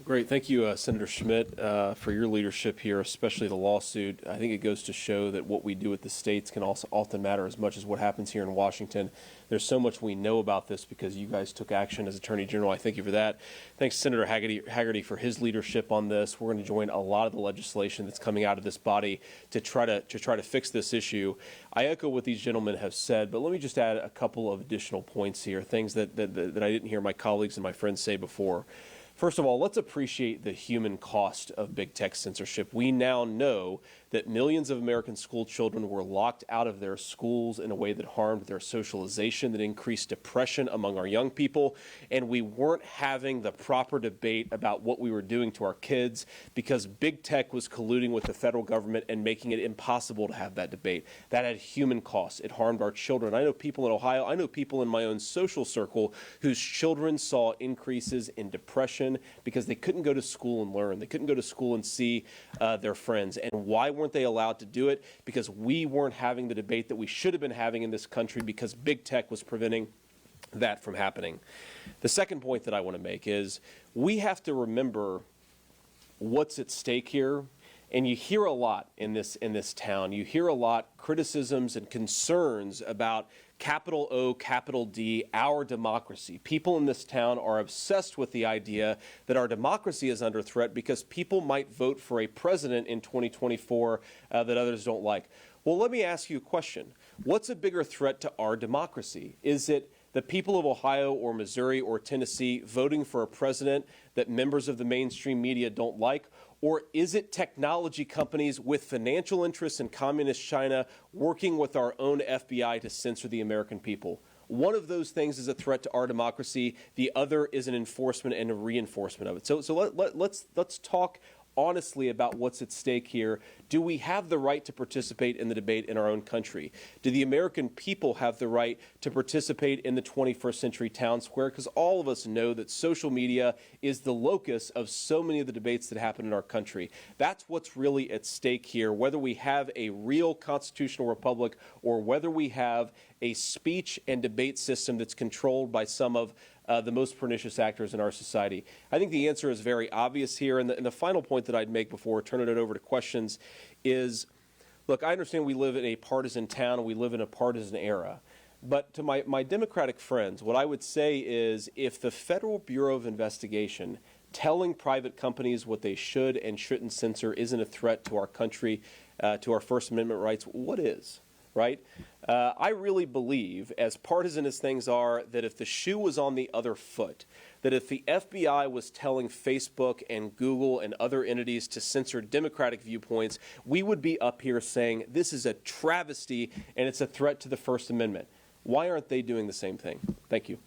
Great. Thank you, Senator Schmidt, for your leadership here, especially the lawsuit. I think it goes to show that what we do at the states can also often matter as much as what happens here in Washington. There's so much we know about this because you guys took action as Attorney General. I thank you for that. Thanks, Senator Haggerty, for his leadership on this. We're going to join a lot of the legislation that's coming out of this body to try to fix this issue. I echo what these gentlemen have said, but let me just add a couple of additional points here, things that I didn't hear my colleagues and my friends say before. First of all, let's appreciate the human cost of big tech censorship. We now know that millions of American school children were locked out of their schools in a way that harmed their socialization, that increased depression among our young people, and we weren't having the proper debate about what we were doing to our kids because big tech was colluding with the federal government and making it impossible to have that debate. That had human costs. It harmed our children. I know people in Ohio, I know people in my own social circle whose children saw increases in depression because they couldn't go to school and learn. They couldn't go to school and see their friends. And why weren't they allowed to do it? Because we weren't having the debate that we should have been having in this country because big tech was preventing that from happening. The second point that I want to make is we have to remember what's at stake here. And you hear a lot in this town. You hear a lot criticisms and concerns about capital O, capital D, our democracy. People in this town are obsessed with the idea that our democracy is under threat because people might vote for a president in 2024 that others don't like. Well, let me ask you a question. What's a bigger threat to our democracy? Is it the people of Ohio or Missouri or Tennessee voting for a president that members of the mainstream media don't like? Or is it technology companies with financial interests in communist China working with our own FBI to censor the American people? One of those things is a threat to our democracy. The other is an enforcement and a reinforcement of it. So let's talk honestly about what's at stake here. Do we have the right to participate in the debate in our own country? Do the American people have the right to participate in the 21st century town square? Because all of us know that social media is the locus of so many of the debates that happen in our country. That's what's really at stake here, whether we have a real constitutional republic or whether we have a speech and debate system that's controlled by some of the most pernicious actors in our society. I think the answer is very obvious here. And the final point that I'd make before turning it over to questions is, look, I understand we live in a partisan town and we live in a partisan era. But to my Democratic friends, what I would say is if the Federal Bureau of Investigation telling private companies what they should and shouldn't censor isn't a threat to our country, to our First Amendment rights, what is? Right? I really believe, as partisan as things are, that if the shoe was on the other foot, that if the FBI was telling Facebook and Google and other entities to censor Democratic viewpoints, we would be up here saying this is a travesty and it's a threat to the First Amendment. Why aren't they doing the same thing? Thank you.